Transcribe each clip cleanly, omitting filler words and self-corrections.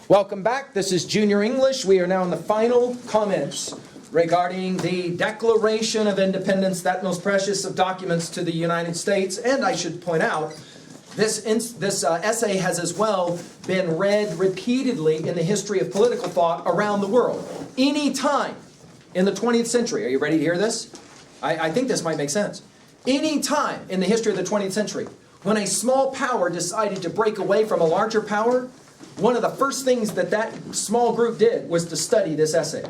Welcome back. This is Junior English. We are now in the final comments regarding the Declaration of Independence, that most precious of documents to the United States. And I should point out, this essay has as well been read repeatedly in the history of political thought around the world. Any time in the 20th century, are you ready to hear this? I think this might make sense. Any time in the history of the 20th century, when a small power decided to break away from a larger power, one of the first things that small group did was to study this essay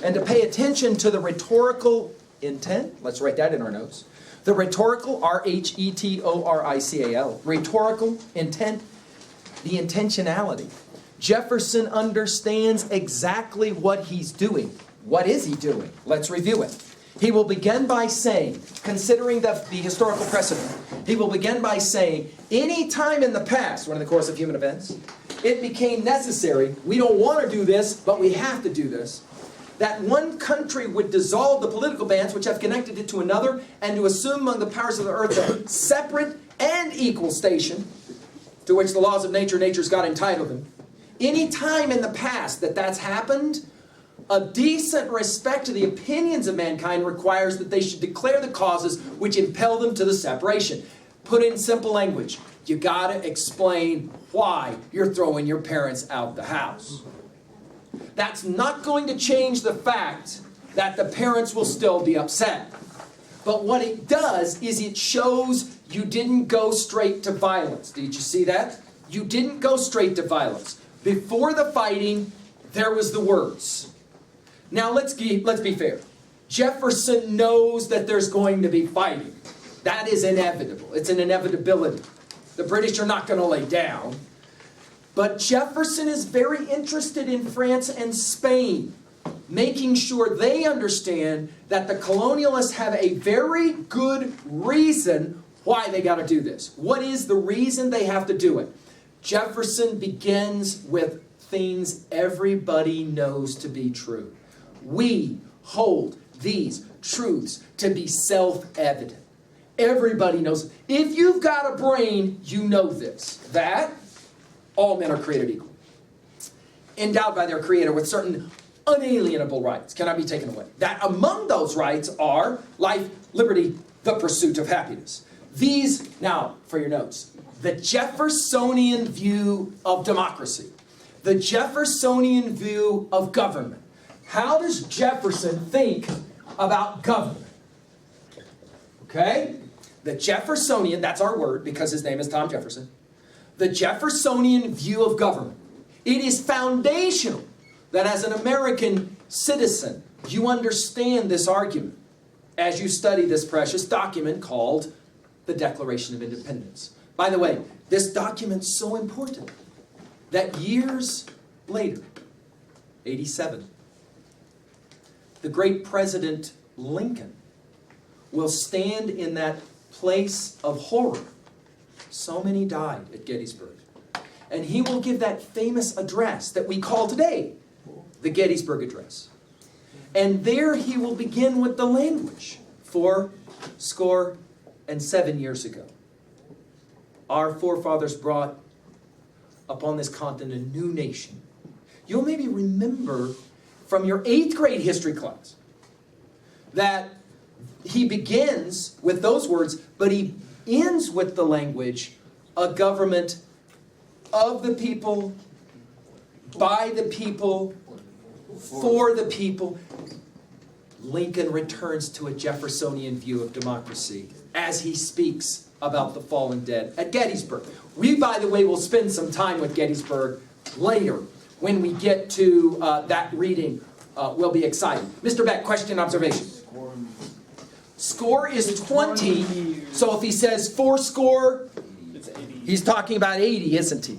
and to pay attention to the rhetorical intent. Let's write that in our notes. The rhetorical, R-H-E-T-O-R-I-C-A-L, rhetorical intent, the intentionality. Jefferson understands exactly what he's doing. What is he doing? Let's review it. He will begin by saying, considering the historical precedent, he will begin by saying, any time in the past, when in the course of human events, it became necessary, we don't want to do this, but we have to do this, that one country would dissolve the political bands which have connected it to another, and to assume among the powers of the earth a separate and equal station, to which the laws of nature's God entitled them. Any time in the past that that's happened, a decent respect to the opinions of mankind requires that they should declare the causes which impel them to the separation. Put in simple language, you gotta explain why you're throwing your parents out the house. That's not going to change the fact that the parents will still be upset. But what it does is it shows you didn't go straight to violence. Did you see that? You didn't go straight to violence. Before the fighting, there was the words. Now let's be fair. Jefferson knows that there's going to be fighting. That is inevitable. It's an inevitability. The British are not going to lay down. But Jefferson is very interested in France and Spain, making sure they understand that the colonialists have a very good reason why they got to do this. What is the reason they have to do it? Jefferson begins with things everybody knows to be true. We hold these truths to be self-evident. Everybody knows. If you've got a brain, you know this. That all men are created equal. Endowed by their Creator with certain unalienable rights, cannot be taken away. That among those rights are life, liberty, the pursuit of happiness. These, now for your notes, the Jeffersonian view of democracy, the Jeffersonian view of government. How does Jefferson think about government? Okay? The Jeffersonian, that's our word because his name is Tom Jefferson. The Jeffersonian view of government. It is foundational that as an American citizen, you understand this argument as you study this precious document called the Declaration of Independence. By the way, this document's so important that years later, 87, the great President Lincoln will stand in that place of horror. So many died at Gettysburg. And he will give that famous address that we call today the Gettysburg Address. And there he will begin with the language 407 years ago. Our forefathers brought upon this continent a new nation. You'll maybe remember from your 8th grade history class that he begins with those words, but he ends with the language, a government of the people, by the people, for the people. Lincoln returns to a Jeffersonian view of democracy as he speaks about the fallen dead at Gettysburg. We, by the way, will spend some time with Gettysburg later. When we get to that reading, we'll be excited. Mr. Beck, question, observation? Score is 20, so if he says 4 he's talking about 80, isn't he?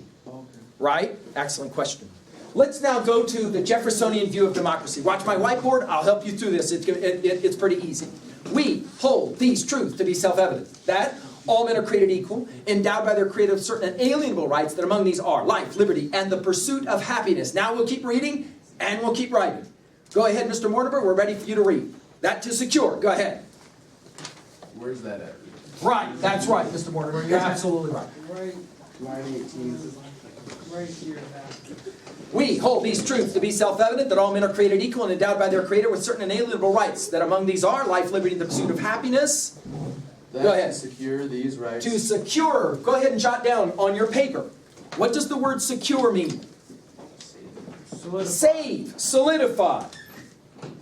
Right? Excellent question. Let's now go to the Jeffersonian view of democracy. Watch my whiteboard. I'll help you through this. It's pretty easy. We hold these truths to be self-evident. That all men are created equal, endowed by their Creator with certain inalienable rights, that among these are life, liberty, and the pursuit of happiness. Now we'll keep reading, and we'll keep writing. Go ahead, Mr. Mortimer. We're ready for you to read. That to secure. Go ahead. Where's that at? Right. That's right, Mr. Mortimer. You're absolutely right. Right. Line 18. Right here now. We hold these truths to be self-evident, that all men are created equal and endowed by their Creator with certain inalienable rights, that among these are life, liberty, and the pursuit of happiness. That Go ahead. to secure these rights. To secure, go ahead and jot down on your paper. What does the word secure mean? Solidify. Save, solidify.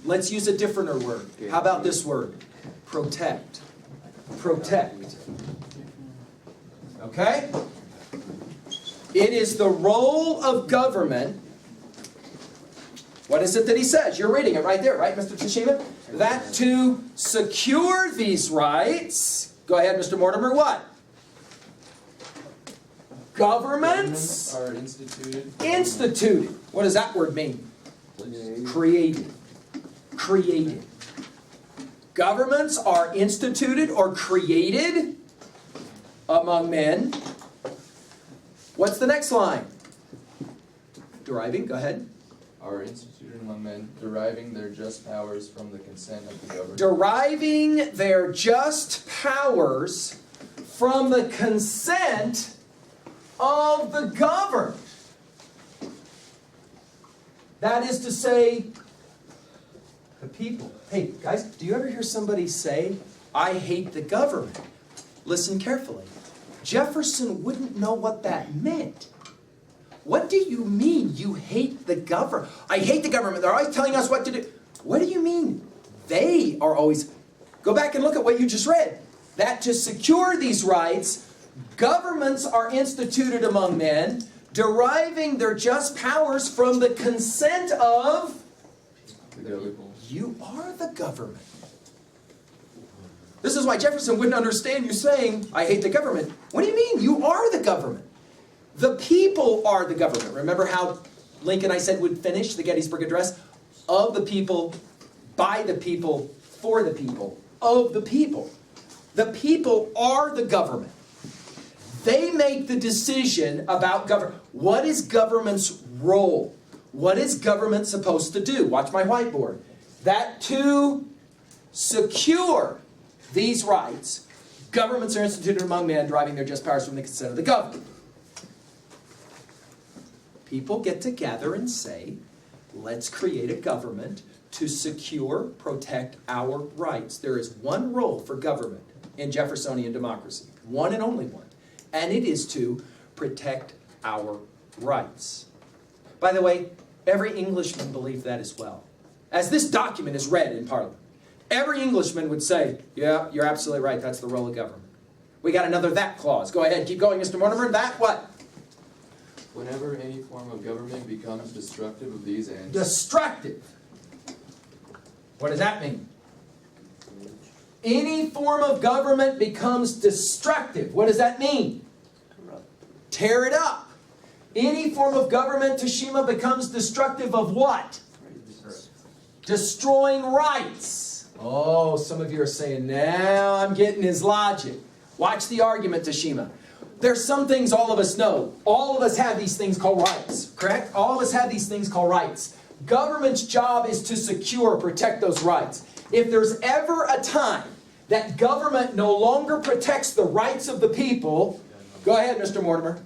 Let's use a different word. How about this word? Protect. Protect. Okay? It is the role of government. What is it that he says? You're reading it right there, right, Mr. Tashima? That to secure these rights, go ahead, Mr. Mortimer, what? Governments are instituted. instituted. What does that word mean? Created. Created. Governments are instituted or created among men. What's the next line? Deriving, go ahead. Are instituted among men, deriving their just powers from the consent of the governed. Deriving their just powers from the consent of the governed. That is to say, the people. Hey, guys, do you ever hear somebody say, I hate the government? Listen carefully. Jefferson wouldn't know what that meant. What do you mean you hate the government? I hate the government. They're always telling us what to do. What do you mean? They are always... Go back and look at what you just read. That to secure these rights, governments are instituted among men, deriving their just powers from the consent of... The people. You are the government. This is why Jefferson wouldn't understand you saying, I hate the government. What do you mean? You are the government. The people are the government. Remember how Lincoln, I said, would finish the Gettysburg Address? Of the people, by the people, for the people, of the people. The people are the government. They make the decision about government. What is government's role? What is government supposed to do? Watch my whiteboard. That to secure these rights, governments are instituted among men, deriving their just powers from the consent of the governed. People get together and say, let's create a government to secure, protect our rights. There is one role for government in Jeffersonian democracy, one and only one, and it is to protect our rights. By the way, every Englishman believed that as well. As this document is read in Parliament, every Englishman would say, yeah, you're absolutely right, that's the role of government. We got another that clause. Go ahead, keep going, Mr. Mortimer. That what? Whenever any form of government becomes destructive of these ends. Destructive. What does that mean? Any form of government becomes destructive. What does that mean? Tear it up. Any form of government, Tashima, becomes destructive of what? Destroying rights. Oh, some of you are saying, now I'm getting his logic. Watch the argument, Tashima. There's some things all of us know. All of us have these things called rights, correct? All of us have these things called rights. Government's job is to secure, protect those rights. If there's ever a time that government no longer protects the rights of the people, go ahead, Mr. Mortimer.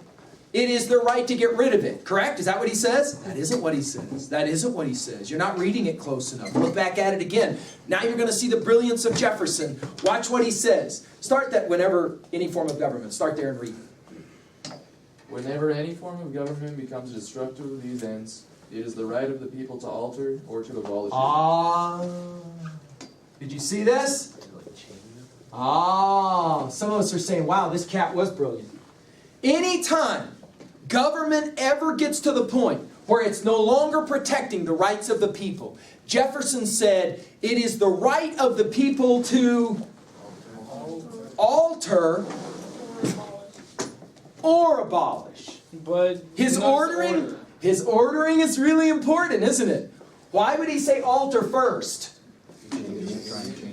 It is their right to get rid of it, correct? Is that what he says? That isn't what he says. That isn't what he says. You're not reading it close enough. Look back at it again. Now you're going to see the brilliance of Jefferson. Watch what he says. Start that whenever any form of government. Start there and read. Whenever any form of government becomes destructive of these ends, it is the right of the people to alter or to abolish it. Did you see this? Some of us are saying, wow, this cat was brilliant. Anytime government ever gets to the point where it's no longer protecting the rights of the people, Jefferson said, it is the right of the people to alter or abolish. But His ordering is really important, isn't it? Why would he say alter first?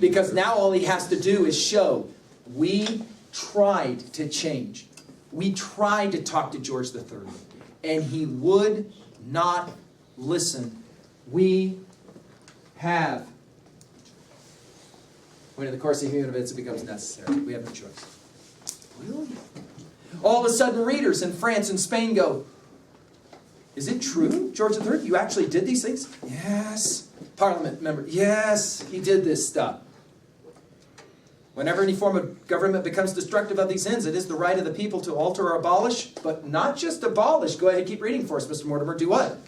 Because now all he has to do is show, we tried to change. We tried to talk to George III, and he would not listen. We have, when in the course of human events it becomes necessary. We have no choice. Brilliant. All of a sudden readers in France and Spain go, Is it true, George III, you actually did these things? Yes. Parliament member, yes, he did this stuff. Whenever any form of government becomes destructive of these ends, it is the right of the people to alter or abolish, but not just abolish. Go ahead and keep reading for us, Mr. Mortimer. Do what?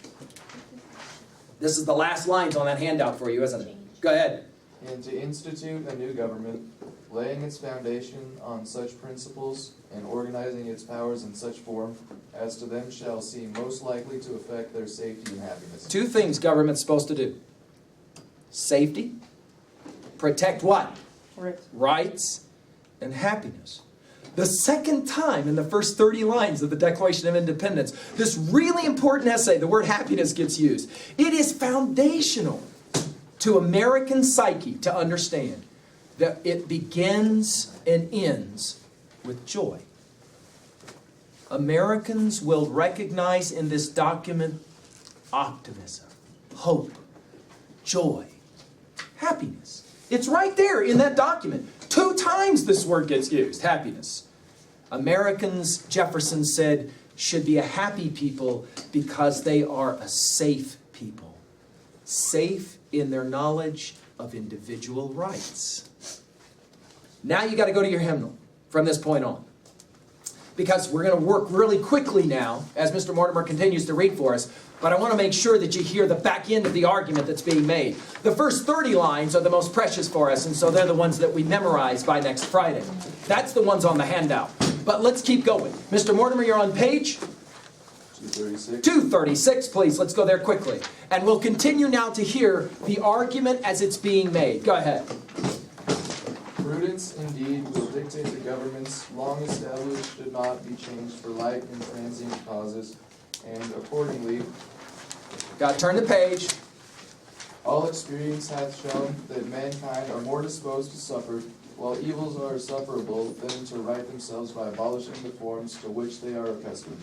This is the last lines on that handout for you, isn't it? Go ahead. And to institute a new government, laying its foundation on such principles and organizing its powers in such form as to them shall seem most likely to affect their safety and happiness. Two things government's supposed to do. Safety. Protect what? Rights and happiness. The second time in the first 30 lines of the Declaration of Independence, this really important essay, the word happiness gets used. It is foundational to American psyche to understand that it begins and ends with joy. Americans will recognize in this document optimism, hope, joy, happiness. It's right there in that document. 2 times this word gets used, happiness. Americans, Jefferson said, should be a happy people because they are a safe people. Safe in their knowledge of individual rights. Now you got to go to your hymnal from this point on. Because we're going to work really quickly now as Mr. Mortimer continues to read for us. But I want to make sure that you hear the back end of the argument that's being made. The first 30 lines are the most precious for us, and so they're the ones that we memorize by next Friday. That's the ones on the handout. But let's keep going. Mr. Mortimer, you're on page 236. 236, please. Let's go there quickly. And we'll continue now to hear the argument as it's being made. Go ahead. Prudence indeed will dictate the governments long established should not be changed for light and transient causes, and accordingly, Got to turn the page. all experience hath shown that mankind are more disposed to suffer, while evils are sufferable, than to right themselves by abolishing the forms to which they are accustomed.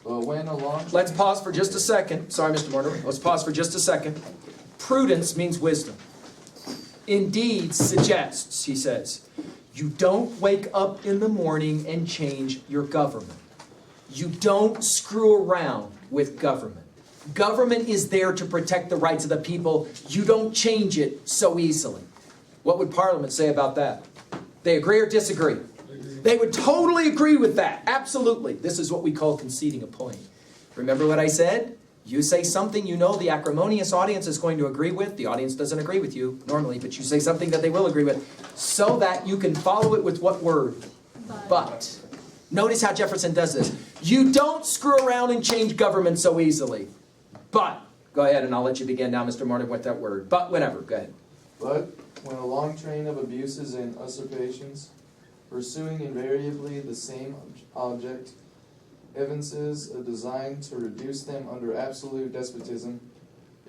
But when a long Let's pause for just a second. Sorry, Mr. Mortimer. Let's pause for just a second. Prudence means wisdom. Indeed suggests, he says, you don't wake up in the morning and change your government. You don't screw around with government. Government is there to protect the rights of the people. You don't change it so easily. What would Parliament say about that? They agree or disagree? They would totally agree with that. Absolutely. This is what we call conceding a point. Remember what I said? You say something you know the acrimonious audience is going to agree with. The audience doesn't agree with you normally, but you say something that they will agree with so that you can follow it with what word? But. Notice how Jefferson does this. You don't screw around and change government so easily. But. Go ahead and I'll let you begin now, Mr. Mortimer, with that word. But whatever. Go ahead. But when a long train of abuses and usurpations, pursuing invariably the same object, evinces a design to reduce them under absolute despotism,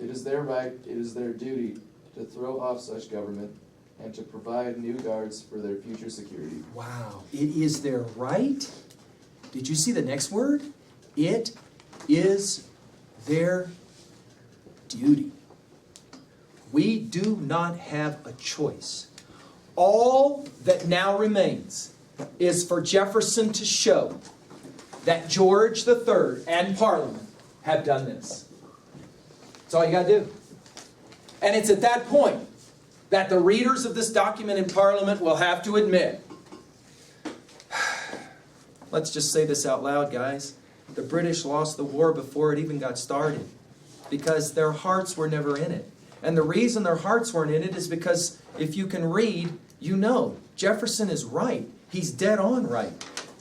it is their right, it is their duty to throw off such government and to provide new guards for their future security. Wow. It is their right? Did you see the next word? It is their duty. We do not have a choice. All that now remains is for Jefferson to show that George III and Parliament have done this. That's all you got to do. And it's at that point that the readers of this document in Parliament will have to admit, let's just say this out loud, guys. The British lost the war before it even got started because their hearts were never in it. And the reason their hearts weren't in it is because if you can read, you know, Jefferson is right. He's dead on right.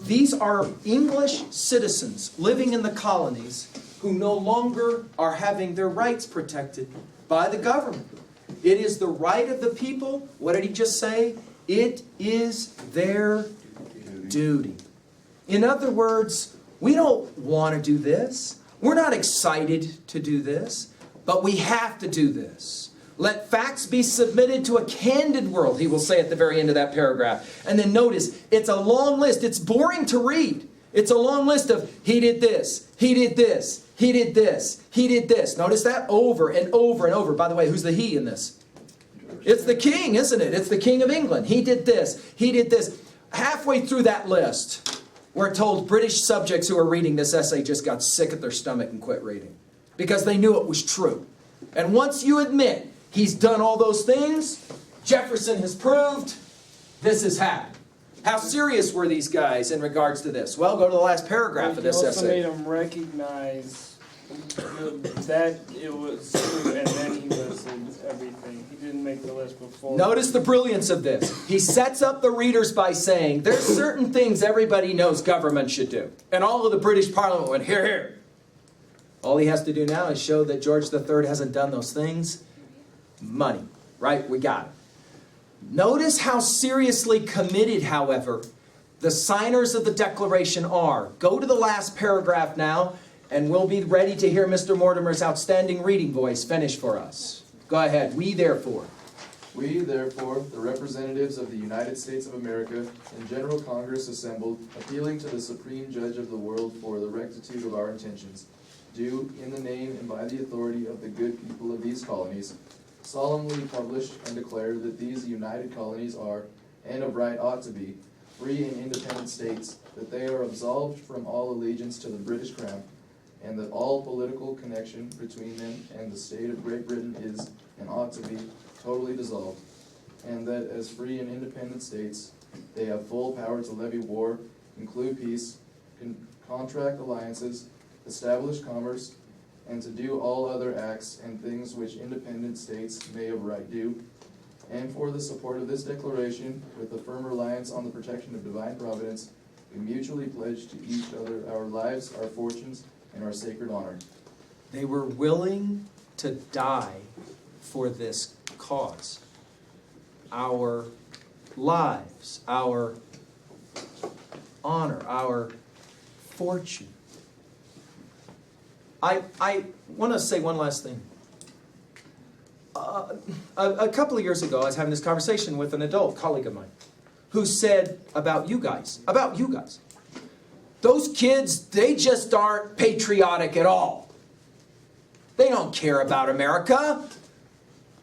These are English citizens living in the colonies who no longer are having their rights protected by the government. It is the right of the people. What did he just say? It is their duty. In other words, we don't want to do this. We're not excited to do this, but we have to do this. Let facts be submitted to a candid world, he will say at the very end of that paragraph. And then notice, it's a long list. It's boring to read. It's a long list of, he did this, he did this, he did this, he did this. Notice that over and over and over. By the way, who's the he in this? It's the king, isn't it? It's the King of England. He did this, he did this. Halfway through that list, We're told British subjects who are reading this essay just got sick at their stomach and quit reading because they knew it was true. And once you admit he's done all those things, Jefferson has proved this has happened. How serious were these guys in regards to this? Well, go to the last paragraph of this He also essay. made them recognize that it was true, and then he listed everything. He didn't make the list before. Notice the brilliance of this. He sets up the readers by saying, there's certain things everybody knows government should do. And all of the British Parliament went, here, here. All he has to do now is show that George III hasn't done those things. Money, right? We got it. Notice how seriously committed, however, the signers of the Declaration are. Go to the last paragraph now, and we'll be ready to hear Mr. Mortimer's outstanding reading voice finish for us. Go ahead. We, therefore, the representatives of the United States of America in General Congress assembled, appealing to the Supreme Judge of the world for the rectitude of our intentions, do, in the name and by the authority of the good people of these colonies, solemnly publish and declare that these united colonies are, and of right ought to be, free and independent states, that they are absolved from all allegiance to the British Crown, and that all political connection between them and the state of Great Britain is, and ought to be, totally dissolved, and that as free and independent states, they have full power to levy war, conclude peace, contract alliances, establish commerce, and to do all other acts and things which independent states may of right do, and for the support of this declaration, with a firm reliance on the protection of divine providence, we mutually pledge to each other our lives, our fortunes, and our sacred honor. they were willing to die for this cause. Our lives, our honor, our fortune. I want to say one last thing. A couple of years ago, I was having this conversation with an adult colleague of mine who said about you guys, those kids, they just aren't patriotic at all. They don't care about America.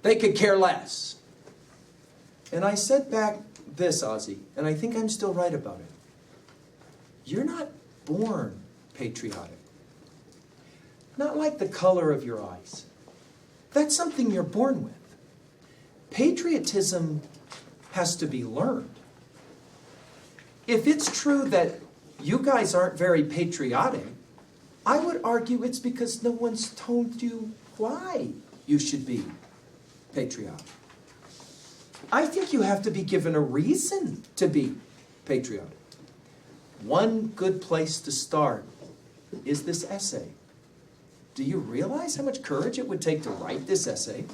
They could care less. And I said back this, Ozzy, and I think I'm still right about it. You're not born patriotic. Not like the color of your eyes. That's something you're born with. Patriotism has to be learned. If it's true that you guys aren't very patriotic, I would argue it's because no one's told you why you should be patriotic. I think you have to be given a reason to be patriotic. One good place to start is this essay. Do you realize how much courage it would take to write this essay?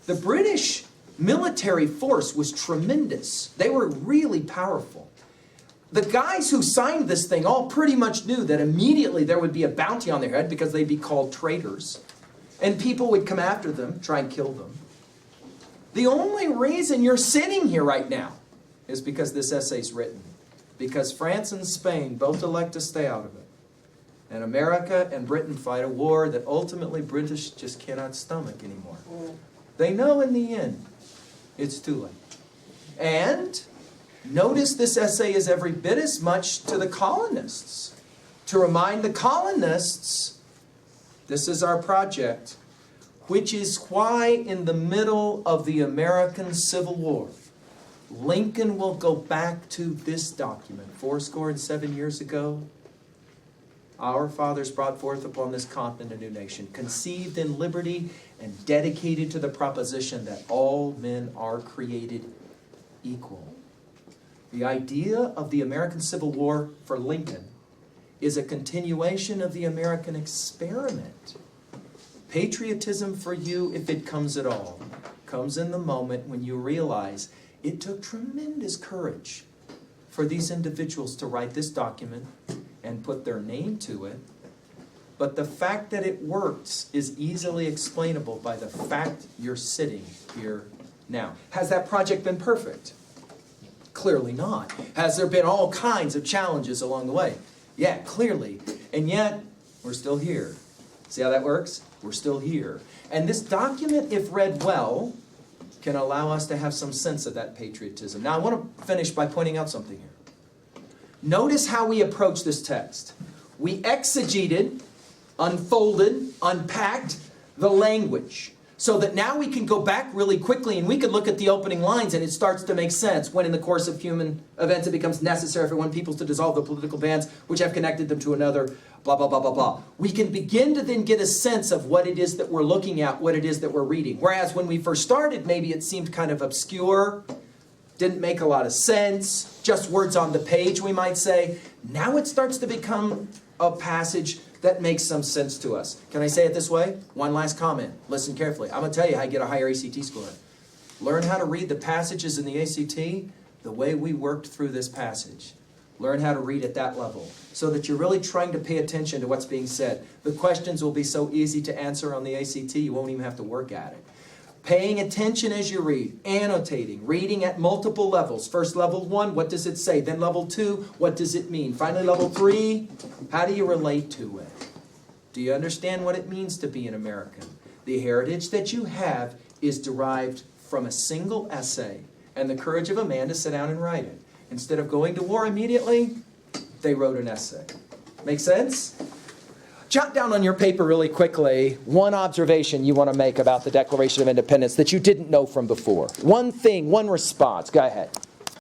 The British military force was tremendous. They were really powerful. The guys who signed this thing all pretty much knew that immediately there would be a bounty on their head because they'd be called traitors. And people would come after them, try and kill them. The only reason you're sitting here right now is because this essay's written. Because France and Spain both elect to stay out of it. And America and Britain fight a war that ultimately British just cannot stomach anymore. They know in the end it's too late. And notice this essay is every bit as much to the colonists. To remind the colonists, this is our project, which is why in the middle of the American Civil War, Lincoln will go back to this document 77 years ago. Our fathers brought forth upon this continent a new nation, conceived in liberty and dedicated to the proposition that all men are created equal. The idea of the American Civil War for Lincoln is a continuation of the American experiment. Patriotism for you, if it comes at all, comes in the moment when you realize it took tremendous courage for these individuals to write this document and put their name to it. But the fact that it works is easily explainable by the fact you're sitting here now. Has that project been perfect? Clearly not. Has there been all kinds of challenges along the way? Yeah, clearly. And yet, we're still here. See how that works? We're still here. And this document, if read well, can allow us to have some sense of that patriotism. Now, I want to finish by pointing out something here. Notice how we approach this text. We exegeted, unfolded, unpacked the language, so that now we can go back really quickly and we can look at the opening lines and it starts to make sense when in the course of human events it becomes necessary for one people to dissolve the political bands which have connected them to another, blah, blah, blah, blah, blah. We can begin to then get a sense of what it is that we're looking at, what it is that we're reading. Whereas when we first started, maybe it seemed kind of obscure, didn't make a lot of sense, just words on the page, we might say. Now it starts to become a passage that makes some sense to us. Can I say it this way? One last comment. Listen carefully. I'm going to tell you how you get a higher ACT score. Learn how to read the passages in the ACT the way we worked through this passage. Learn how to read at that level so that you're really trying to pay attention to what's being said. The questions will be so easy to answer on the ACT, you won't even have to work at it. Paying attention as you read, annotating, reading at multiple levels. First level 1, what does it say? Then level 2, what does it mean? Finally level 3, how do you relate to it? Do you understand what it means to be an American? The heritage that you have is derived from a single essay and the courage of a man to sit down and write it. Instead of going to war immediately, they wrote an essay. Make sense? Jot down on your paper really quickly one observation you want to make about the Declaration of Independence that you didn't know from before. One thing, one response. Go ahead.